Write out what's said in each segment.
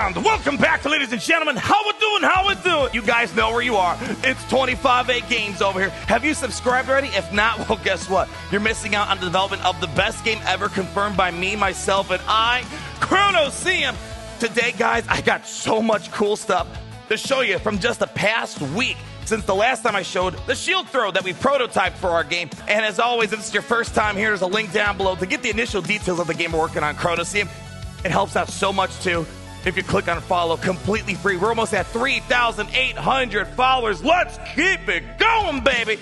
And welcome back, ladies and gentlemen. How we doing? How we doing? You guys know where you are. It's 25-8 Games over here. Have you subscribed already? If not, well, guess what? You're missing out on the development of the best game ever, confirmed by me, myself, and I, Kronoseum. Today, guys, I got so much cool stuff to show you from just the past week since the last time I showed the shield throw that we prototyped for our game. And as always, if it's your first time here, there's a link down below to get the initial details of the game we're working on, Kronoseum. It helps out so much, too. If you click on follow, completely free. We're almost at 3,800 followers. Let's keep it going, baby.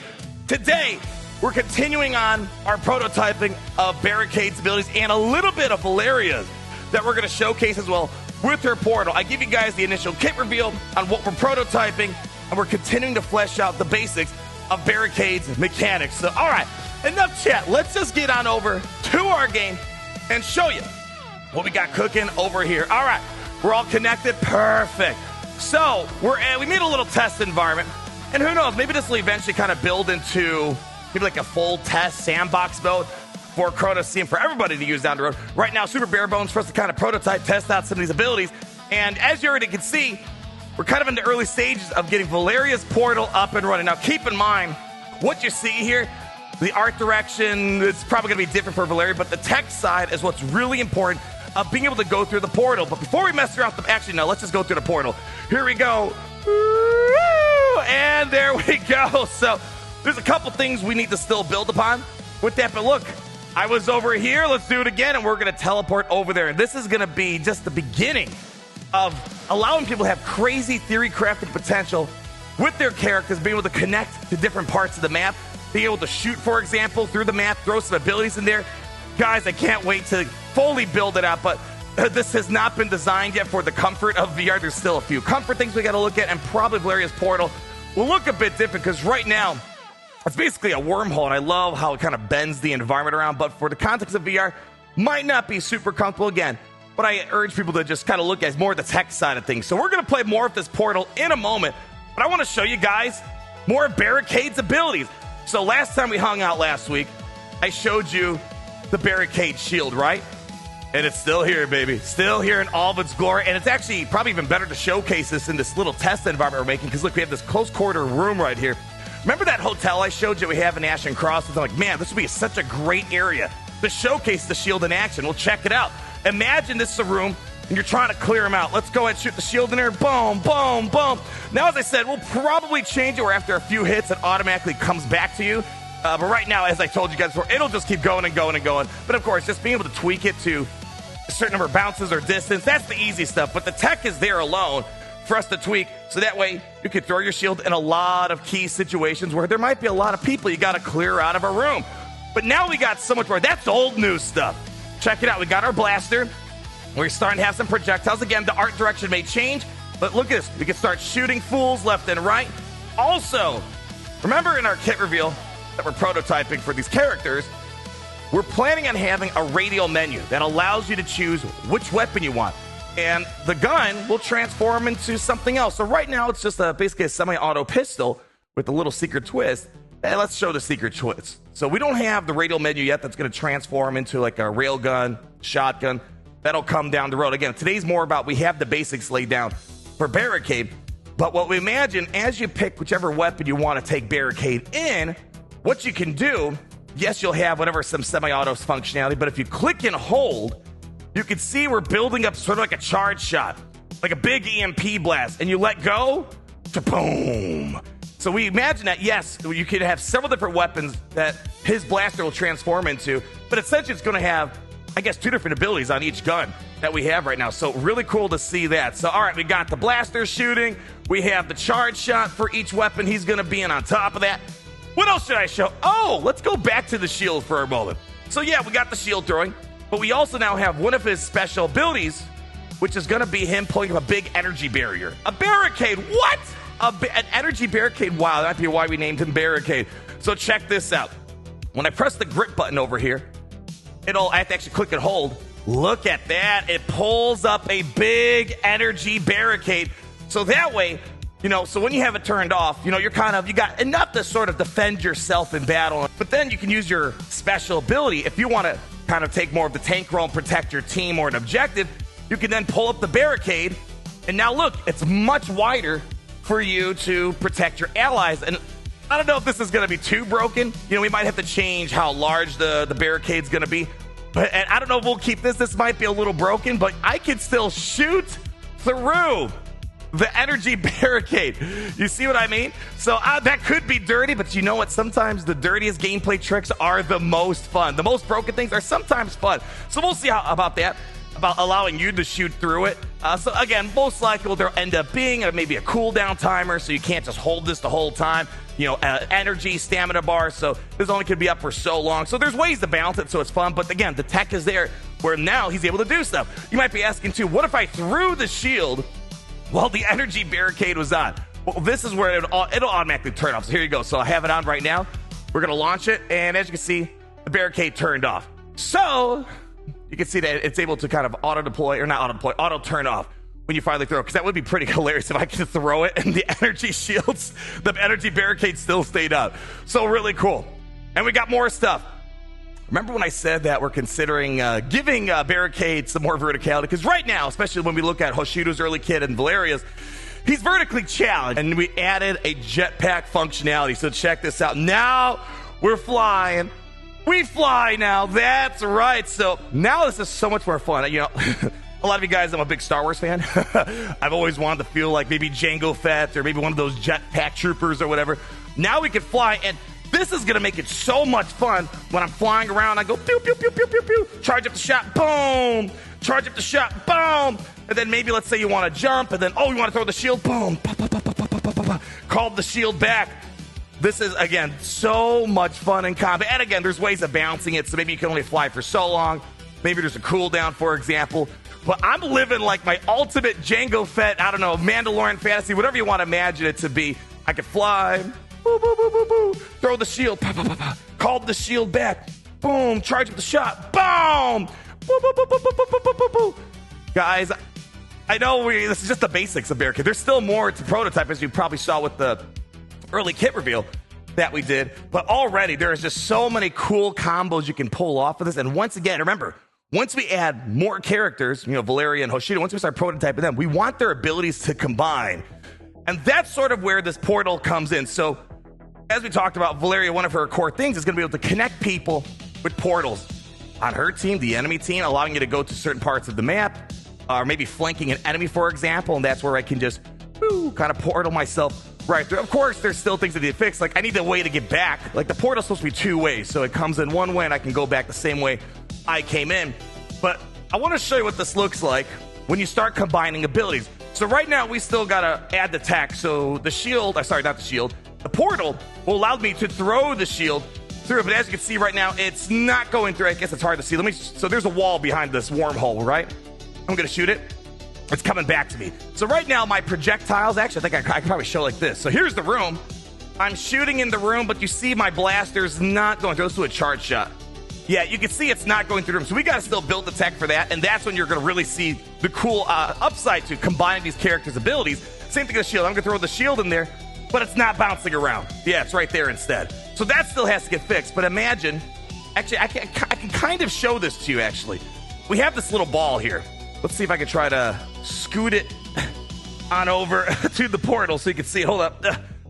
Today, we're continuing on our prototyping of Barricade's abilities and a little bit of Valeria's that we're going to showcase as well with her portal. I give you guys the initial kit reveal on what we're prototyping, and we're continuing to flesh out the basics of Barricade's mechanics. So, all right, enough chat. Let's just get on over to our game and show you what we got cooking over here. All right. We're all connected. Perfect. So, we made a little test environment. And who knows, maybe this will eventually kind of build into maybe like a full test sandbox mode for Kronoseum for everybody to use down the road. Right now, super bare bones for us to kind of prototype, test out some of these abilities. And as you already can see, we're kind of in the early stages of getting Valeria's portal up and running. Now, keep in mind, what you see here, the art direction, it's probably going to be different for Valeria, but the tech side is what's really important. Of being able to go through the portal. But before we mess around with actually, no, let's just go through the portal. Here we go. And there we go. So there's a couple things we need to still build upon with that. But look, I was over here. Let's do it again. And we're going to teleport over there. And this is going to be just the beginning of allowing people to have crazy theory crafted potential with their characters, being able to connect to different parts of the map, being able to shoot, for example, through the map, throw some abilities in there. Guys, I can't wait to fully build it out, but this has not been designed yet for the comfort of VR. There's still a few comfort things we got to look at, and probably Valeria's portal will look a bit different because right now it's basically a wormhole, and I love how it kind of bends the environment around, but for the context of VR, might not be super comfortable again. But I urge people to just kind of look at more of the tech side of things. So we're going to play more of this portal in a moment, but I want to show you guys more of Barricade's abilities. So last time we hung out last week, I showed you the Barricade shield, right? And it's still here, baby. Still here in all of its glory. And it's actually probably even better to showcase this in this little test environment we're making, because look, we have this close quarter room right here. Remember that hotel I showed you we have in Ashton Cross? I'm like, man, this would be such a great area to showcase the shield in action. Well, check it out. Imagine this is a room and you're trying to clear them out. Let's go ahead and shoot the shield in there. Boom, boom, boom. Now, as I said, we'll probably change it where after a few hits, it automatically comes back to you. But right now, as I told you guys before, it'll just keep going and going and going. But of course, just being able to tweak it to a certain number of bounces or distance, that's the easy stuff. But the tech is there alone for us to tweak. So that way, you can throw your shield in a lot of key situations where there might be a lot of people you got to clear out of a room. But now we got so much more. That's old news stuff. Check it out. We got our blaster. We're starting to have some projectiles. Again, the art direction may change. But look at this. We can start shooting fools left and right. Also, remember in our kit reveal that we're prototyping for these characters, we're planning on having a radial menu that allows you to choose which weapon you want. And the gun will transform into something else. So right now, it's just basically a semi-auto pistol with a little secret twist. And let's show the secret twist. So we don't have the radial menu yet that's going to transform into like a railgun, shotgun. That'll come down the road. Again, today's more about we have the basics laid down for Barricade. But what we imagine, as you pick whichever weapon you want to take Barricade in, what you can do, yes, you'll have whatever some semi-auto functionality, but if you click and hold, you can see we're building up sort of like a charge shot, like a big EMP blast, and you let go, boom. So we imagine that, yes, you could have several different weapons that his blaster will transform into, but essentially it's going to have, I guess, two different abilities on each gun that we have right now. So really cool to see that. So, all right, we got the blaster shooting. We have the charge shot for each weapon he's going to be in on top of that. What else should I show? Oh, let's go back to the shield for a moment. So, yeah, we got the shield throwing, but we also now have one of his special abilities, which is going to be him pulling up a big energy barrier. A barricade. What? An energy barricade. Wow, that might be why we named him Barricade. So check this out. When I press the grip button over here, I have to actually click and hold. Look at that. It pulls up a big energy barricade. So that way, so when you have it turned off, you got enough to sort of defend yourself in battle. But then you can use your special ability. If you want to kind of take more of the tank role and protect your team or an objective, you can then pull up the barricade And now look, it's much wider for you to protect your allies. And I don't know if this is going to be too broken. You know, we might have to change how large the barricade's going to be. And I don't know if we'll keep this. This might be a little broken, but I can still shoot through the energy barricade. You see what I mean? So that could be dirty, but you know what? Sometimes the dirtiest gameplay tricks are the most fun. The most broken things are sometimes fun. So we'll see how about that, about allowing you to shoot through it. So again, most likely what there'll end up being maybe a cooldown timer, so you can't just hold this the whole time. You know, energy, stamina bar, so this only could be up for so long. So there's ways to balance it so it's fun, but again, the tech is there where now he's able to do stuff. You might be asking too, what if I threw the shield while the energy barricade was on? Well, this is where it'll automatically turn off. So here you go. So I have it on right now. We're going to launch it, and as you can see, the barricade turned off. So you can see that it's able to kind of auto-deploy, or not auto-deploy, auto-turn off when you finally throw it, because that would be pretty hilarious if I could throw it and the energy shields, the energy barricade still stayed up. So really cool. And we got more stuff. Remember when I said that we're considering giving barricade some more verticality? Because right now, especially when we look at Hoshido's early kit and Valeria's, he's vertically challenged, and we added a jetpack functionality. So check this out. Now we're flying. We fly now. That's right. So now this is so much more fun. You know, a lot of you guys, I'm a big Star Wars fan. I've always wanted to feel like maybe Jango Fett or maybe one of those jetpack troopers or whatever. Now we can fly, and this is going to make it so much fun when I'm flying around. I go pew, pew, pew, pew, pew, pew. Charge up the shot, boom. Charge up the shot, boom. And then maybe let's say you want to jump, and then, oh, you want to throw the shield, boom. Pa, pa, pa, pa, pa, pa, pa, pa. Call the shield back. This is, again, so much fun in combat. And again, there's ways of balancing it, so maybe you can only fly for so long. Maybe there's a cooldown, for example. But I'm living like my ultimate Jango Fett, I don't know, Mandalorian fantasy, whatever you want to imagine it to be. I could fly, boo, boo, boo, boo, boo. Throw the shield, pa, pa, pa, pa. Called the shield back, boom, charge up the shot, boom, boo, boo, boo, boo, boo, boo, boo, boo, boo. Guys, I know this is just the basics of Barricade. There's still more to prototype, as you probably saw with the early kit reveal that we did. But already, there is just so many cool combos you can pull off of this. And once again, remember, once we add more characters, you know, Valeria and Hoshido, once we start prototyping them, we want their abilities to combine. And that's sort of where this portal comes in. So, as we talked about, Valeria, one of her core things is going to be able to connect people with portals on her team, the enemy team, allowing you to go to certain parts of the map, or maybe flanking an enemy, for example, and that's where I can just kind of portal myself right through. Of course, there's still things that need to fix. Like, I need a way to get back. Like, the portal's supposed to be two ways, so it comes in one way, and I can go back the same way I came in. But I want to show you what this looks like when you start combining abilities. So right now, we still got to add the tech. So the shield, sorry, not the shield, the portal will allow me to throw the shield through it. But as you can see right now, it's not going through. I guess it's hard to see. So there's a wall behind this wormhole, right? I'm going to shoot it. It's coming back to me. So right now, my projectiles, actually, I think I can probably show like this. So here's the room. I'm shooting in the room, but you see my blaster's not going through. Let's do a charge shot. Yeah, you can see it's not going through the room. So we got to still build the tech for that. And that's when you're going to really see the cool upside to combining these characters' abilities. Same thing with the shield. I'm going to throw the shield in there, but it's not bouncing around. Yeah, it's right there instead. So that still has to get fixed. But imagine, actually, I can kind of show this to you, actually. We have this little ball here. Let's see if I can try to scoot it on over to the portal so you can see. Hold up.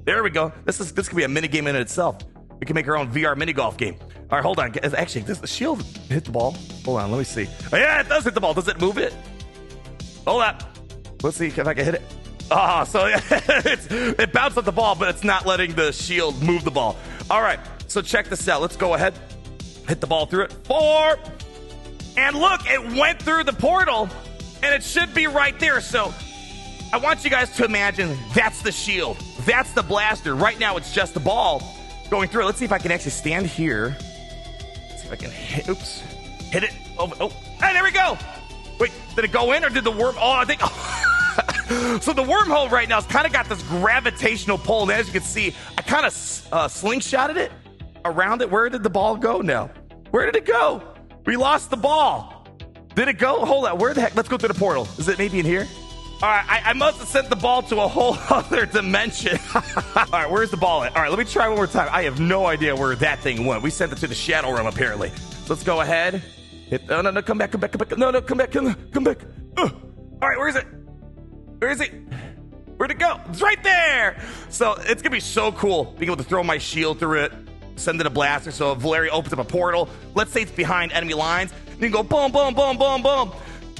There we go. This could be a mini game in itself. We can make our own VR mini golf game. All right, hold on. Actually, does the shield hit the ball? Hold on, let me see. Oh, yeah, it does hit the ball. Does it move it? Hold up. Let's see if I can hit it. Oh, so it bounced off the ball, but it's not letting the shield move the ball. All right, so check this out. Let's go ahead. Hit the ball through it. 4. And look, it went through the portal, and it should be right there. So I want you guys to imagine that's the shield. That's the blaster. Right now, it's just the ball going through. Let's see if I can actually stand here. Let's see if I can hit it. Oh, hey, there we go. Wait, did it go in or did the worm? Oh, I think. So the wormhole right now has kind of got this gravitational pull. And as you can see, I kind of slingshotted it around it. Where did the ball go now? Where did it go? We lost the ball. Did it go? Hold on. Where the heck? Let's go through the portal. Is it maybe in here? All right. I must have sent the ball to a whole other dimension. All right. Where's the ball at? All right. Let me try one more time. I have no idea where that thing went. We sent it to the shadow room, apparently. So let's go ahead. No, come back. No, come back. All right. Where is it? Where is it? Where'd it go? It's right there. So it's going to be so cool being able to throw my shield through it, send it a blaster. So if Valeria opens up a portal, let's say it's behind enemy lines, you can go boom, boom, boom, boom, boom.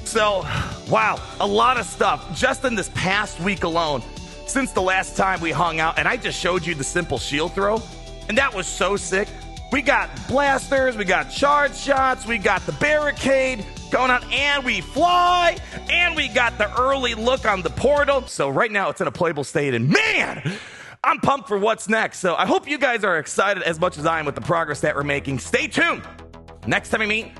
So, wow, a lot of stuff just in this past week alone since the last time we hung out. And I just showed you the simple shield throw, and that was so sick. We got blasters, we got charge shots, we got the barricade going on, and we fly, and we got the early look on the portal. So right now it's in a playable state, and man, I'm pumped for what's next. So I hope you guys are excited as much as I am with the progress that we're making. Stay tuned. Next time we meet,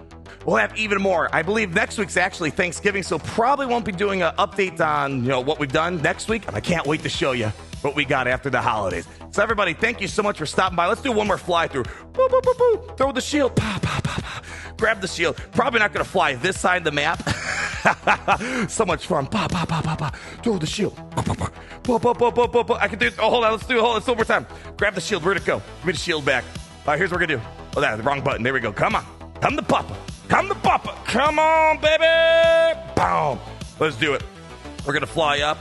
we'll have even more. I believe next week's actually Thanksgiving, so probably won't be doing an update on what we've done next week. And I can't wait to show you what we got after the holidays. So everybody, thank you so much for stopping by. Let's do one more fly through. Boo, boo, boo, boo. Throw the shield. Pa, pa, pa, pa. Grab the shield. Probably not going to fly this side of the map. So much fun. Pa, pa, pa, pa, pa. Throw the shield. Pa, pa, pa. Pa, pa, pa, pa, pa, pa. I can do it. Oh, hold on. Let's do it. Hold on. It's one more time. Grab the shield. Where'd it go? Give me the shield back. All right, here's what we're going to do. Oh, that's the wrong button. There we go. Come on. Come to Papa. Come to Papa. Come on, baby. Boom. Let's do it. We're going to fly up.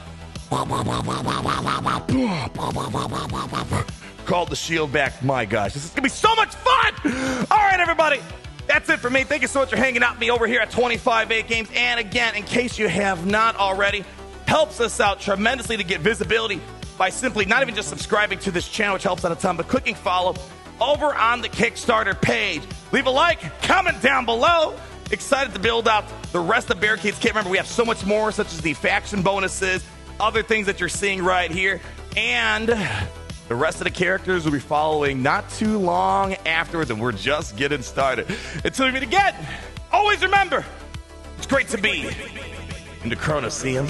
Called the shield back. My gosh, this is going to be so much fun. All right, everybody. That's it for me. Thank you so much for hanging out with me over here at 25-8 Games. And again, in case you have not already, helps us out tremendously to get visibility by simply not even just subscribing to this channel, which helps out a ton, but clicking follow over on the Kickstarter page. Leave a like, comment down below. Excited to build out the rest of Barricades. Can't remember, we have so much more, such as the faction bonuses, other things that you're seeing right here, and the rest of the characters will be following not too long afterwards, and we're just getting started. Until we meet again, always remember, it's great to be in the Kronoseum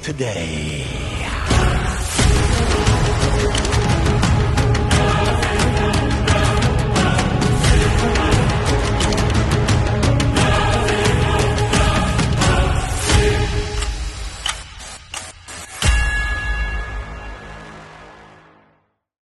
today.